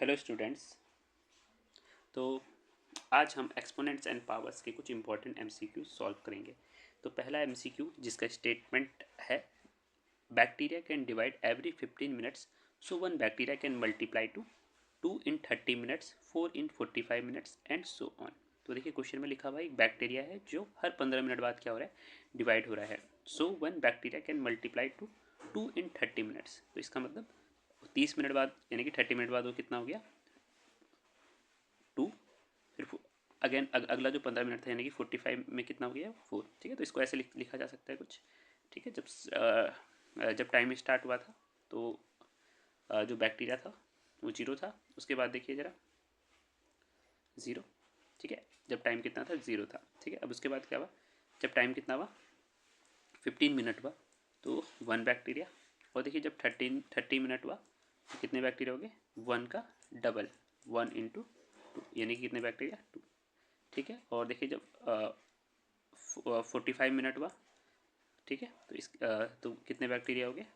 Hello students. तो आज हम एक्सपोनेंट्स एंड पावर्स के कुछ इंपॉर्टेंट एमसीक्यू सॉल्व करेंगे। तो पहला एमसीक्यू जिसका स्टेटमेंट है bacteria can divide every 15 minutes, so one bacteria can multiply two 2 in 30 minutes, 4 in 45 minutes and so on. तो देखिए क्वेश्चन में लिखा हुआ एक बैक्टीरिया है जो हर 15 मिनट बाद क्या हो रहा है, डिवाइड हो रहा है। So one bacteria can multiply two 2 in 30 minutes. तो इसका मतलब 30 मिनट बाद यानी कि 30 मिनट बाद वो कितना हो गया, 2। फिर अगेन अगला जो 15 मिनट था यानी कि 45 में कितना हो गया, 4। ठीक है, तो इसको ऐसे लिखा जा सकता है कुछ। ठीक है, जब टाइम स्टार्ट हुआ था तो जो बैक्टीरिया था वो 0 था। उसके बाद देखिए ज़रा 0। ठीक है, जब टाइम कितना था, 0 था। ठीक है, अब उसके बाद क्या हुआ, जब टाइम कितना हुआ, 15 मिनट हुआ तो 1 बैक्टीरिया। और देखिए जब 30 मिनट हुआ तो कितने बैक्टीरिया हो गए, 1 का डबल, 1 इंटू 2 यानी कि कितने बैक्टीरिया, 2। ठीक है, और देखिए जब 45 मिनट हुआ, ठीक है, तो तो कितने बैक्टीरिया हो गए,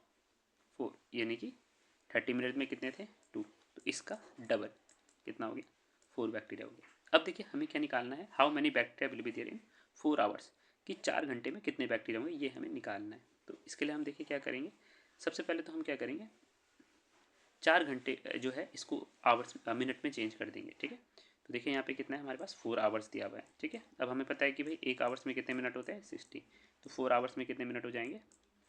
4 यानी कि 30 मिनट में कितने थे, 2। तो इसका डबल कितना हो गया, 4 बैक्टीरिया हो गया। अब देखिए हमें क्या निकालना है, how many bacteria will be there in 4 hours, कि 4 घंटे में कितने बैक्टीरिया होंगे, ये हमें निकालना है। तो इसके लिए हम देखिए क्या करेंगे, सबसे पहले तो हम क्या करेंगे, 4 घंटे जो है इसको आवर्स मिनट में चेंज कर देंगे। ठीक है, तो देखिए यहाँ पे कितना है, हमारे पास 4 आवर्स दिया हुआ है। ठीक है, अब हमें पता है कि भाई 1 आवर्स में कितने मिनट होते हैं, 60। तो 4 आवर्स में कितने मिनट हो जाएंगे,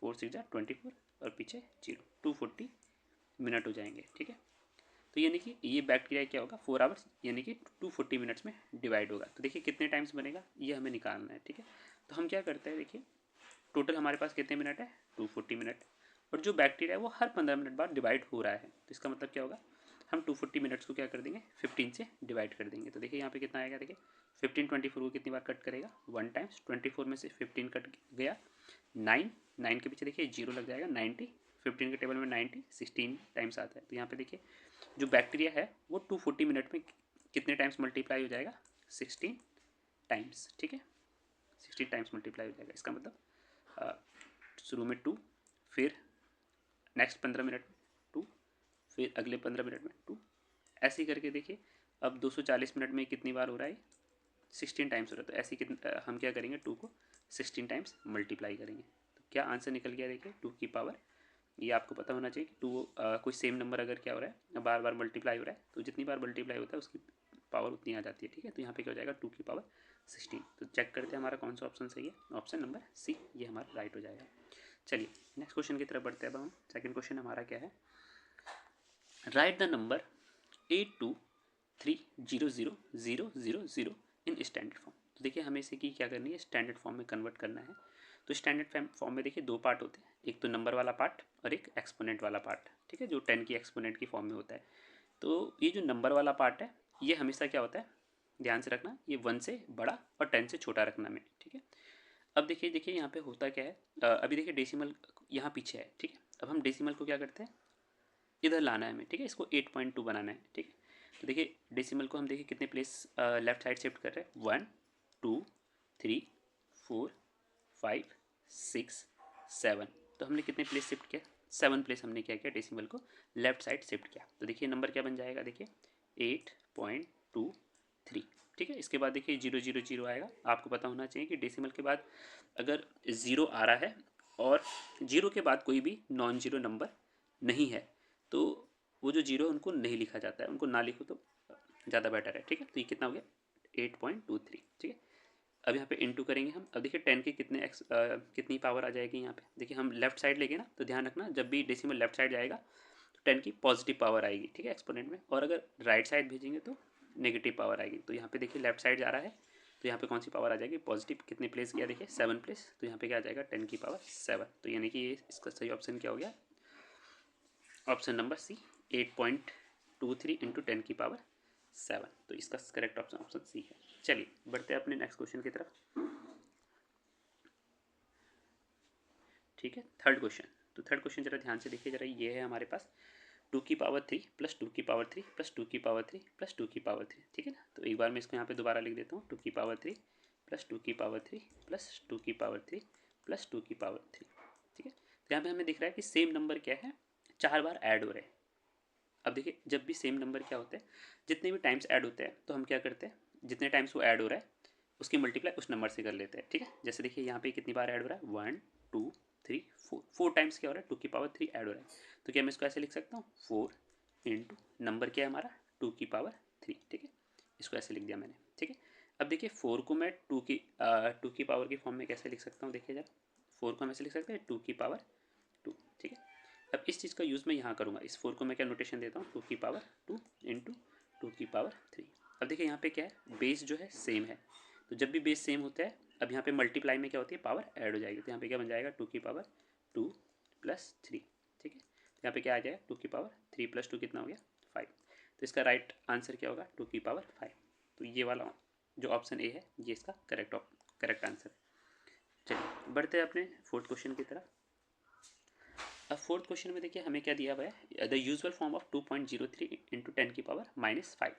4 6 24 और पीछे 0, 240 मिनट हो जाएंगे। ठीक है, तो यानी कि ये बैक्टीरिया क्या होगा, 4 आवर्स यानी कि 240 मिनट्स में डिवाइड होगा। तो देखिए कितने टाइम्स बनेगा ये हमें निकालना है। ठीक है, तो हम क्या करते हैं, देखिए टोटल हमारे पास कितने मिनट है, 240 मिनट। और जो बैक्टीरिया है वो हर 15 मिनट बाद डिवाइड हो रहा है, तो इसका मतलब क्या होगा, हम 240 मिनट्स को क्या कर देंगे, 15 से डिवाइड कर देंगे। तो देखिए यहाँ पे कितना आएगा, देखिए 15 24 को कितनी बार कट करेगा, 1 टाइम्स। 24 में से 15 कट गया, 9, 9 के पीछे देखिए 0 लग जाएगा, 90। 15 के टेबल में 90 16 टाइम्स आता है। तो यहाँ पे देखिए जो बैक्टीरिया है वो 240 मिनट में कितने टाइम्स मल्टीप्लाई हो जाएगा, 16 टाइम्स। ठीक है, 16 टाइम्स मल्टीप्लाई हो जाएगा। इसका मतलब शुरू में 2, फिर नेक्स्ट 15 मिनट में 2, फिर अगले 15 मिनट में 2, ऐसे ही करके देखिए अब 240 मिनट में कितनी बार हो रहा है, 16 टाइम्स हो रहा है। तो ऐसे ही हम क्या करेंगे, 2 को 16 टाइम्स मल्टीप्लाई करेंगे। तो क्या आंसर निकल गया, देखिए 2 की पावर, ये आपको पता होना चाहिए कि 2 कोई सेम नंबर अगर क्या हो रहा है, बार बार मल्टीप्लाई हो रहा है, तो जितनी बार मल्टीप्लाई होता है उसकी पावर उतनी आ जाती है। ठीक है, तो यहाँ पे क्या हो जाएगा, 2 की पावर 16। तो चेक करते हैं हमारा कौन सा ऑप्शन सही है, ऑप्शन नंबर सी, ये हमारा राइट हो जाएगा। चलिए नेक्स्ट क्वेश्चन की तरफ बढ़ते हैं। अब हम सेकंड क्वेश्चन हमारा क्या है, right the number 82300000 in standard form. तो देखिए हमें इसे की क्या करनी है, स्टैंडर्ड फॉर्म में कन्वर्ट करना है। तो स्टैंडर्ड फॉर्म में देखिए 2 पार्ट होते हैं, एक तो नंबर वाला पार्ट और एक एक्सपोनेंट वाला पार्ट। ठीक है, जो 10 की एक्सपोनेंट की फॉर्म में होता है। तो ये जो नंबर वाला पार्ट है ये हमेशा क्या होता है, ध्यान से रखना, ये 1 से बड़ा और 10 से छोटा रखना में। ठीक है, अब देखिए देखिए यहाँ पे होता क्या है, अभी देखिए डेसिमल यहाँ पीछे है। ठीक है, अब हम डेसिमल को क्या करते हैं, इधर लाना है हमें। ठीक है, इसको 8.2 बनाना है। ठीक है, तो देखिए डेसिमल को हम देखिए कितने प्लेस लेफ्ट साइड शिफ्ट कर रहे हैं, 1 2 3 4 5 6 7। तो हमने कितने प्लेस शिफ्ट किया, 7 प्लेस हमने क्या किया, डेसिमल को लेफ्ट साइड शिफ्ट किया। तो देखिए नंबर क्या बन जाएगा, देखिए 8.23। ठीक है, इसके बाद देखिए 000 आएगा। आपको पता होना चाहिए कि डेसिमल के बाद अगर 0 आ रहा है और 0 के बाद कोई भी नॉन जीरो नंबर नहीं है तो वो जो 0 है उनको नहीं लिखा जाता है, उनको ना लिखो तो ज़्यादा बेटर है। ठीक है, तो ये कितना हो गया, 8.23। ठीक है, अब यहाँ पे इंटू करेंगे हम। अब देखिए 10 के कितनी पावर आ जाएगी यहाँ पे, देखिए हम लेफ्ट साइड लेंगे ना, तो ध्यान रखना जब भी डेसिमल लेफ्ट साइड जाएगा तो 10 की पॉजिटिव पावर आएगी। ठीक है, एक्सपोनेंट में, और अगर राइट साइड भेजेंगे तो नेगेटिव पावर आएगी। तो यहाँ पे देखिए लेफ्ट साइड जा रहा है तो यहाँ पे कौन सी पावर आ जाएगी, पॉजिटिव। कितने प्लेस किया, देखिए 7 प्लेस, तो यहाँ पे क्या आ जाएगा, 10 की पावर 7। तो यानी कि ये इसका सही ऑप्शन क्या हो गया, ऑप्शन नंबर सी, 8.23 इंटू 10 की पावर 7। तो इसका करेक्ट ऑप्शन ऑप्शन सी है। चलिए बढ़ते हैं अपने नेक्स्ट क्वेश्चन की तरफ। ठीक है, थर्ड क्वेश्चन। तो थर्ड क्वेश्चन जरा ध्यान से देखिए, जरा ये है हमारे पास 2 की पावर 3 प्लस 2 की पावर 3 प्लस 2 की पावर 3 प्लस 2 की पावर 3। ठीक है ना, तो एक बार मैं इसको यहाँ पे दोबारा लिख देता हूँ, 2 की पावर 3 प्लस 2 की पावर 3 प्लस 2 की पावर 3 प्लस 2 की पावर 3। ठीक है, तो यहाँ पे हमें दिख रहा है कि सेम नंबर क्या है, 4 बार ऐड हो रहे हैं। अब देखिए जब भी सेम नंबर क्या होते हैं, जितने भी टाइम्स ऐड होते हैं तो हम क्या करते हैं, जितने टाइम्स वो ऐड हो रहा है उसकी मल्टीप्लाई उस नंबर से कर लेते हैं, ठीक है। जैसे देखिए यहाँ पे कितनी बार ऐड हो रहा है, 1 2 3 4, 4 टाइम्स क्या हो रहा है, 2 की पावर 3 ऐड हो रहा है। तो क्या मैं इसको ऐसे लिख सकता हूँ, 4 इंटू नंबर क्या है हमारा 2 की पावर 3, ठीक है। इसको ऐसे लिख दिया मैंने, ठीक है। अब देखिए 4 को मैं 2 की पावर की फॉर्म में कैसे लिख सकता हूँ, देखिए जरा 4 को हम ऐसे लिख सकते हैं 2 की पावर 2, ठीक है। अब इस चीज़ का यूज़ मैं यहाँ करूँगा, इस 4 को मैं क्या नोटेशन देता हूँ, 2 की पावर 2 इंटू 2 की पावर 3। अब देखिए यहाँ पे क्या है, बेस जो है सेम है, तो जब भी बेस सेम होता है, अब यहाँ पे मल्टीप्लाई में क्या होती है, पावर ऐड हो जाएगी, तो यहाँ पे क्या बन जाएगा 2 की पावर 2 प्लस 3, ठीक है। तो यहाँ पे क्या आ जाएगा 2 की पावर 3 प्लस 2 कितना हो गया 5। तो इसका राइट आंसर क्या होगा 2 की पावर 5। तो ये वाला जो ऑप्शन ए है ये इसका करेक्ट आंसर है। चलिए बढ़ते हैं अपने फोर्थ क्वेश्चन की तरफ। अब फोर्थ क्वेश्चन में देखिए हमें क्या दिया हुआ है, the usual form of 2.03 into 10 की पावर -5।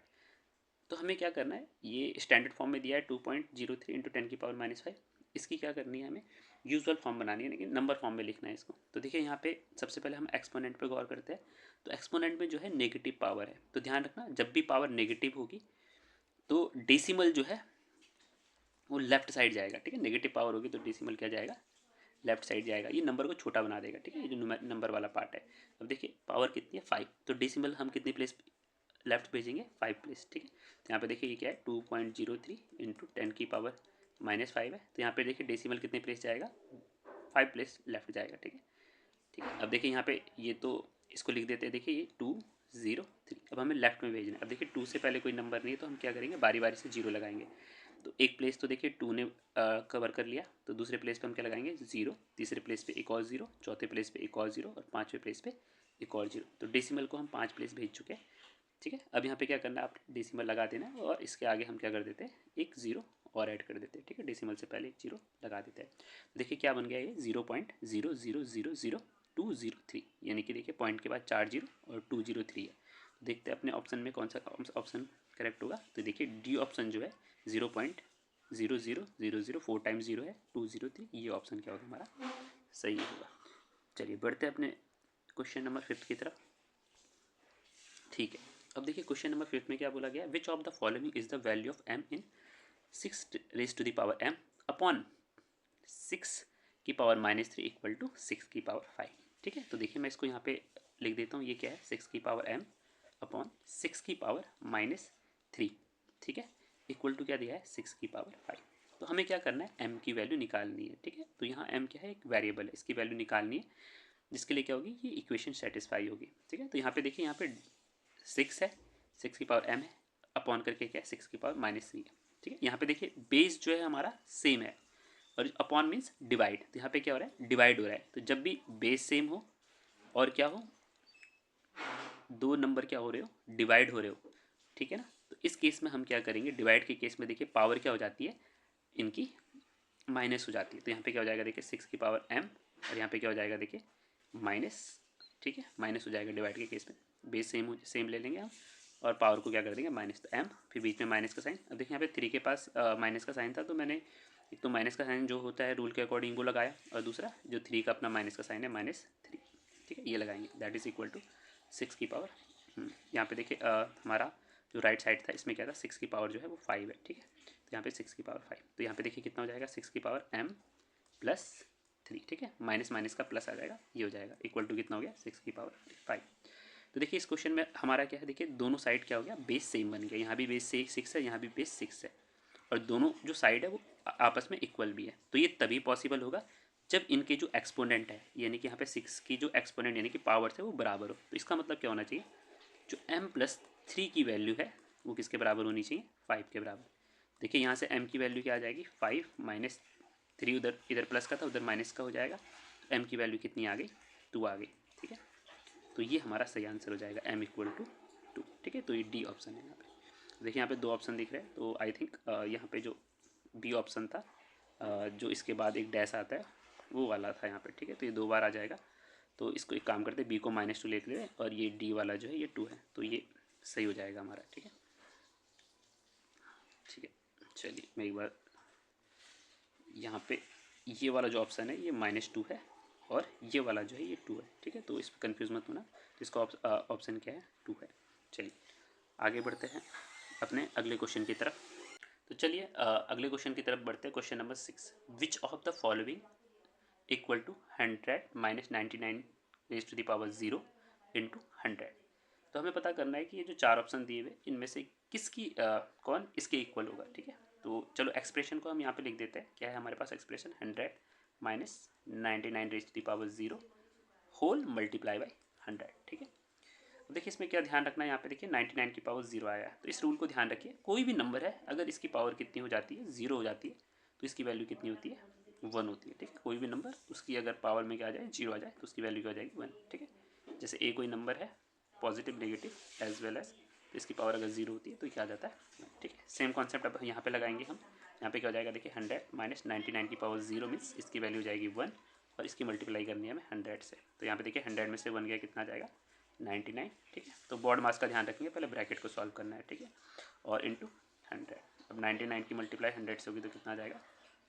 तो हमें क्या करना है, ये स्टैंडर्ड फॉर्म में दिया है 2.03 इंटू 10 की पावर -5। इसकी क्या करनी है, हमें यूजुअल फॉर्म बनानी है, लेकिन नंबर फॉर्म में लिखना है इसको। तो देखिए यहाँ पे सबसे पहले हम एक्सपोनेंट पे गौर करते हैं। तो एक्सपोनेंट में जो है नेगेटिव पावर है, तो ध्यान रखना जब भी पावर नेगेटिव होगी तो डेसिमल जो है वो लेफ्ट साइड जाएगा, ठीक है। नेगेटिव पावर होगी तो डेसिमल क्या जाएगा, लेफ्ट साइड जाएगा, ये नंबर को छोटा बना देगा, ठीक है। ये जो नंबर वाला पार्ट है, अब देखिए पावर कितनी है 5, तो डेसिमल हम कितनी प्लेस लेफ्ट भेजेंगे 5 प्लेस, ठीक है। तो यहाँ पे देखिए ये क्या है 2.03 इंटू 10 की पावर -5 है, तो यहाँ पे देखिए डेसिमल कितने प्लेस जाएगा 5 प्लेस लेफ्ट जाएगा, ठीक है। ठीक है, अब देखिए यहाँ पे ये तो इसको लिख देते हैं, देखिए ये 203, अब हमें लेफ्ट में भेजना है। अब देखिए 2 से पहले कोई नंबर नहीं है तो हम क्या करेंगे, बारी बारी से जीरो लगाएंगे। तो एक प्लेस तो देखिए 2 ने कवर कर लिया, तो दूसरे प्लेस पे हम क्या लगाएंगे 0, तीसरे प्लेस पे एक और 0, चौथे प्लेस पे एक और 0 और पाँचवें प्लेस पे एक और 0। तो डेसिमल को हम 5 प्लेस भेज चुके हैं, ठीक है। अब यहाँ पे क्या करना है, आप डेसिमल लगा देना है और इसके आगे हम क्या कर देते हैं, एक 0 और ऐड कर देते हैं, ठीक है। डेसिमल से पहले एक 0 लगा देते हैं। देखिए क्या बन गया, ये 0.0000203, यानी कि देखिए पॉइंट के बाद 4 0 और 203 है। देखते हैं अपने ऑप्शन में कौन सा ऑप्शन करेक्ट होगा। तो देखिए डी ऑप्शन जो है 0.00004 4 टाइम्स 0 है 203, ये ऑप्शन क्या होगा हमारा सही होगा। चलिए बढ़ते हैं अपने क्वेश्चन नंबर 5 की तरफ, ठीक है। अब देखिए क्वेश्चन नंबर 5 में क्या बोला गया, विच of the following is the value of m in 6 raised to the power m upon 6 की पावर-3 इक्वल टू 6 की पावर 5, ठीक है। तो देखिए मैं इसको यहाँ पे लिख देता हूँ, ये क्या है 6 की पावर m अपॉन 6 की पावर-3, ठीक है, इक्वल टू क्या दिया है 6 की पावर 5। तो हमें क्या करना है, m की वैल्यू निकालनी है, ठीक है। तो यहाँ m क्या है, एक वेरिएबल है, इसकी वैल्यू निकालनी है, जिसके लिए क्या होगी, ये इक्वेशन सेटिस्फाई होगी, ठीक है। तो यहाँ पे देखिए यहाँ पे 6 है, 6 की पावर m है, अपॉन करके क्या है 6 की पावर-3 है, ठीक है। यहाँ पे देखिए बेस जो है हमारा सेम है और अपॉन मीन्स डिवाइड, तो यहाँ पे क्या हो रहा है डिवाइड हो रहा है। तो जब भी बेस सेम हो और क्या हो, दो नंबर क्या हो रहे हो डिवाइड हो रहे हो, ठीक है ना। तो इस केस में हम क्या करेंगे, डिवाइड के केस में देखिए पावर क्या हो जाती है इनकी माइनस हो जाती है। तो यहाँ पे क्या हो जाएगा देखिए 6 की पावर m और यहाँ पे क्या हो जाएगा देखिए माइनस, ठीक है, माइनस हो जाएगा डिवाइड के केस में। बेस सेम ले लेंगे हम और पावर को क्या कर देंगे माइनस, तो m फिर बीच में माइनस का साइन। अब देखिए यहाँ पे 3 के पास माइनस का साइन था, तो मैंने एक तो माइनस का साइन जो होता है रूल के अकॉर्डिंग वो लगाया, और दूसरा जो 3 का अपना माइनस का साइन है -3, ठीक है, ये लगाएंगे, दैट इज इक्वल टू 6 की पावर। यहाँ पे देखिए हमारा जो राइट साइड था इसमें क्या था 6 की पावर जो है वो 5 है, ठीक है। तो यहाँ पे 6 की पावर 5, तो यहाँ पे देखिए कितना हो जाएगा 6 की पावर m+3, ठीक है, माइनस माइनस का प्लस आ जाएगा, ये हो जाएगा इक्वल टू कितना हो गया 6 की पावर 5। तो देखिए इस क्वेश्चन में हमारा क्या है, देखिए दोनों साइड क्या हो गया बेस सेम बन गया, यहाँ भी बेस 6 है, यहाँ भी बेस 6 है, और दोनों जो साइड है वो आपस में इक्वल भी है। तो ये तभी पॉसिबल होगा जब इनके जो एक्सपोनेंट है, यानी कि यहाँ पे 6 की जो एक्सपोनेंट यानी कि पावर्स है वो बराबर हो। तो इसका मतलब क्या होना चाहिए, जो m+3 की वैल्यू है वो किसके बराबर होनी चाहिए 5 के बराबर। देखिए यहाँ से m की वैल्यू क्या आ जाएगी 5 -3, उधर इधर प्लस का था उधर माइनस का हो जाएगा, तो m की वैल्यू कितनी आ गई 2 आ गई, ठीक है। तो ये हमारा सही आंसर हो जाएगा m = 2, ठीक है। तो ये डी ऑप्शन है यहाँ पे। देखिए यहाँ पे दो ऑप्शन दिख रहे हैं, तो आई थिंक यहाँ पे जो बी ऑप्शन था जो इसके बाद एक डैश आता है वो वाला था यहाँ पे, ठीक है। तो ये 2 बार आ जाएगा, तो इसको एक काम करते हैं बी को -2 ले लें और ये डी वाला जो है ये 2 है, तो ये सही हो जाएगा हमारा, ठीक है। ठीक है, चलिए मैं एक बार यहाँ पे ये वाला जो ऑप्शन है ये -2 है और ये वाला जो है ये 2 है, ठीक है। तो इस पर कन्फ्यूज़ मत होना, तो इसका ऑप्शन क्या है, 2 है। चलिए आगे बढ़ते हैं अपने अगले क्वेश्चन की तरफ। तो चलिए अगले क्वेश्चन की तरफ बढ़ते हैं। Question number 6, which of the following equal to 100 minus 99 raise to the power 0 into 100। तो हमें पता करना है कि ये जो 4 ऑप्शन दिए हुए इनमें से किसकी कौन इसके इक्वल होगा, ठीक है। तो चलो एक्सप्रेशन को हम यहाँ पे लिख देते हैं। क्या है हमारे पास expression, 100 minus 99 raise to the power 0 whole multiply by 100, ठीक है। अब देखिए इसमें क्या ध्यान रखना है, यहाँ पे देखिए 99 की पावर 0 आया है, तो इस रूल को ध्यान रखिए। कोई भी नंबर है अगर इसकी पावर कितनी हो जाती है, 0 हो जाती है, तो इसकी वैल्यू कितनी होती है, 1 होती है, ठीक है। कोई भी नंबर उसकी अगर पावर में क्या आ जाए, 0 आ जाए, तो उसकी वैल्यू क्या हो जाएगी, 1, ठीक है। जैसे ए कोई नंबर है positive negative as well as, तो इसकी पावर अगर 0 होती है तो क्या आ जाता है, ठीक है। सेम कॉन्सेप्ट अब यहाँ पे लगाएंगे हम। यहाँ पे क्या हो जाएगा, देखिए 100 माइनस 99 की पावर 0 मीन्स इसकी वैल्यू हो जाएगी 1, और इसकी मल्टीप्लाई करनी है हमें 100 से। तो यहाँ पे देखिए 100 में से 1 गया, कितना आ जाएगा, 99, ठीक है। तो बॉड मास का ध्यान रखेंगे, पहले ब्रैकेट को सॉल्व करना है, ठीक है। और इंटू 100, अब 99 की मल्टीप्लाई 100 से होगी तो कितना आ जाएगा,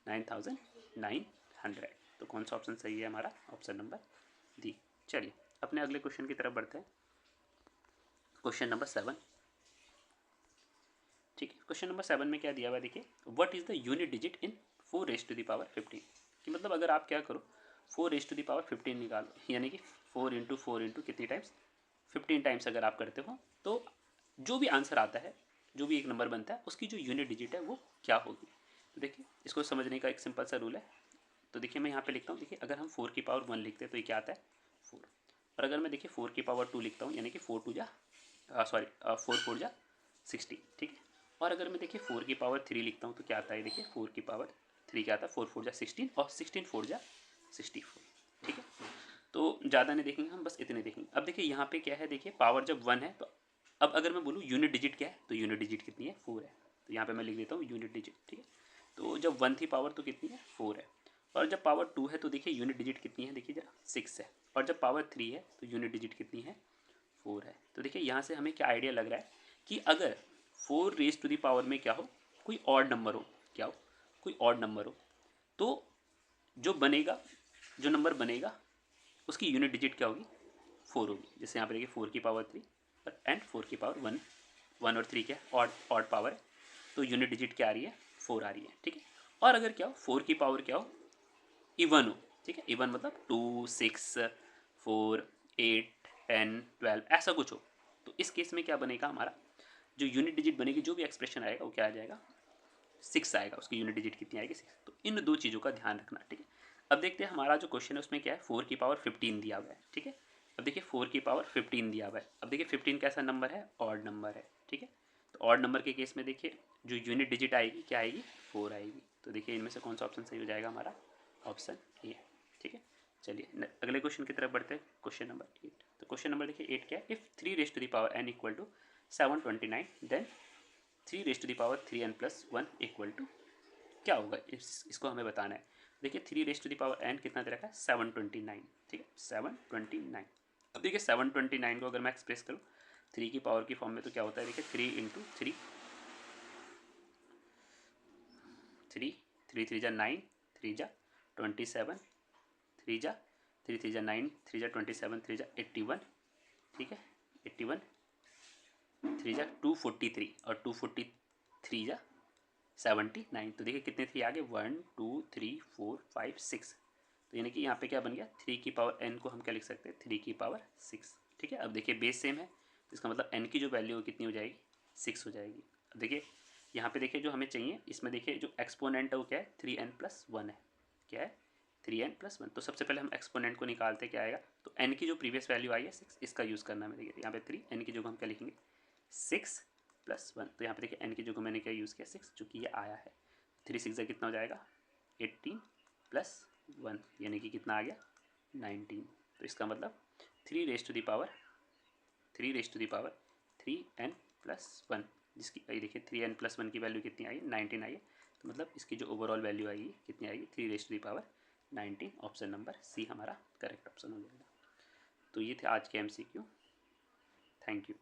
9900। तो कौन सा ऑप्शन सही है हमारा, ऑप्शन नंबर डी। चलिए अपने अगले क्वेश्चन की तरफ बढ़ते हैं। क्वेश्चन नंबर 7, ठीक है। क्वेश्चन नंबर 7 में क्या दिया हुआ है, देखिए what is the unit digit in 4 raise to the power 15। कि मतलब अगर आप क्या करो, 4 रेज टू द पावर 15 निकालो, यानी कि 4 इंटू 4 इंटू कितनी टाइम्स, 15 टाइम्स अगर आप करते हो तो जो भी आंसर आता है, जो भी एक नंबर बनता है, उसकी जो यूनिट डिजिट है वो क्या होगी। तो देखिए इसको समझने का एक सिंपल सा रूल है। तो देखिए मैं यहाँ पे लिखता हूँ, देखिए अगर हम 4 की पावर 1 लिखते हैं तो ये क्या आता है, 4। और अगर मैं देखिए 4 की पावर 2 लिखता हूँ, यानी कि 4 2 जा 4 4 जा 60, ठीक है। और अगर मैं देखिए 4 की पावर 3 लिखता हूँ तो क्या आता है, देखिए 4 की पावर 3 क्या आता है, 4 4 जा 16 और 16 4 जा 64, ठीक है। तो ज़्यादा नहीं देखेंगे हम, बस इतने देखेंगे। अब देखिए यहाँ पे क्या है, देखिए पावर जब 1 है, तो अब अगर मैं बोलूँ यूनिट डिजिट क्या है, तो यूनिट डिजिट कितनी है, 4 है। तो यहाँ पे मैं लिख देता हूँ यूनिट डिजिट, ठीक है। तो जब 1 थी पावर तो कितनी है, 4 है। और जब पावर 2 है तो देखिए यूनिट डिजिट कितनी है, देखिए जरा 6 है। और जब पावर 3 है तो यूनिट डिजिट कितनी है, 4 है। तो देखिए यहाँ से हमें क्या आइडिया लग रहा है कि अगर 4 रेज टू दी पावर में क्या हो, कोई ऑड नंबर हो, क्या हो, कोई ऑड नंबर हो, तो जो बनेगा, जो नंबर बनेगा उसकी यूनिट डिजिट क्या होगी, 4 होगी। जैसे यहाँ पर देखिए 4 की पावर 3 एंड 4 की पावर 1, 1 और 3 क्या ऑड ऑड पावर है, तो यूनिट डिजिट क्या आ रही है, 4 आ रही है, ठीक है। और अगर क्या हो, 4 की पावर क्या हो, इवन हो, ठीक है। इवन मतलब 2 6 4 8 10 12 ऐसा कुछ हो, तो इस केस में क्या बनेगा, हमारा जो यूनिट डिजिट बनेगी, जो भी एक्सप्रेशन आएगा वो क्या आ जाएगा, 6 आएगा। उसकी यूनिट डिजिट कितनी आएगी, 6। तो इन दो चीज़ों का ध्यान रखना, ठीक है। अब देखते हैं हमारा जो क्वेश्चन है उसमें क्या है, 4 की पावर 15 दिया हुआ है, ठीक है। अब देखिए 4 की पावर 15 दिया हुआ है। अब देखिए 15 कैसा नंबर है, ऑड नंबर है, ठीक है। तो ऑड नंबर के केस में देखिए जो यूनिट डिजिट आएगी क्या आएगी, 4 आएगी। तो देखिए इनमें से कौन सा ऑप्शन सही हो जाएगा, हमारा ऑप्शन ए, ठीक है। चलिए अगले क्वेश्चन की तरफ बढ़ते हैं, क्वेश्चन नंबर 8। तो क्वेश्चन नंबर देखिए 8 क्या है, if 3 raise to the power n equal to 729 then 3 raise to the power 3n plus 1 equal to क्या होगा, इसको हमें बताना है। देखिए 3 raise to the power n कितना दे रखा है, 729, ठीक है, 729। अब देखिए 729 को अगर मैं एक्सप्रेस करूँ 3 की पावर की फॉर्म में तो क्या होता है, देखिए 3 इंटू 3, 3 3 3 जा 9, 3 जा 27, 3 जा 3 3 जा 9, 3 जा 27, 3 जा 81, ठीक है, 81, 3 जा 243 और 243 जा 79। तो देखिए कितने 3 आ गए, 1 2 3 4 5 6। तो यानी कि यहाँ पे क्या बन गया, 3 की पावर n को हम क्या लिख सकते हैं, 3 की पावर 6, ठीक है। अब देखिए बेस सेम है, तो इसका मतलब n की जो वैल्यू कितनी हो जाएगी, 6 हो जाएगी। अब देखिए यहाँ पे देखिए जो हमें चाहिए, इसमें देखिए जो एक्सपोनेंट है वो क्या है, 3n प्लस 1 है, क्या है, 3n प्लस 1। तो सबसे पहले हम एक्सपोनेंट को निकालते, क्या आएगा, तो n की जो प्रीवियस वैल्यू आई है 6, इसका यूज़ करना है। देखिए यहाँ पे 3, n की जगह हम क्या लिखेंगे, 6 प्लस 1। तो यहाँ पे देखिए n की जगह मैंने क्या यूज़ किया, 6, चूँकि ये आया है। 3 6 कितना हो जाएगा, 18 प्लस 1, यानी कि कितना आ गया, 19। तो इसका मतलब 3 raise to the power 3n plus 1, जिसकी देखिए 3n प्लस 1 की वैल्यू कितनी आई है, 19 आई है। तो मतलब इसकी जो ओवरऑल वैल्यू आएगी कितनी आएगी, 3 raise to the power 19। Option number C हमारा करेक्ट ऑप्शन हो जाएगा। तो ये थे आज के MCQ। Thank you.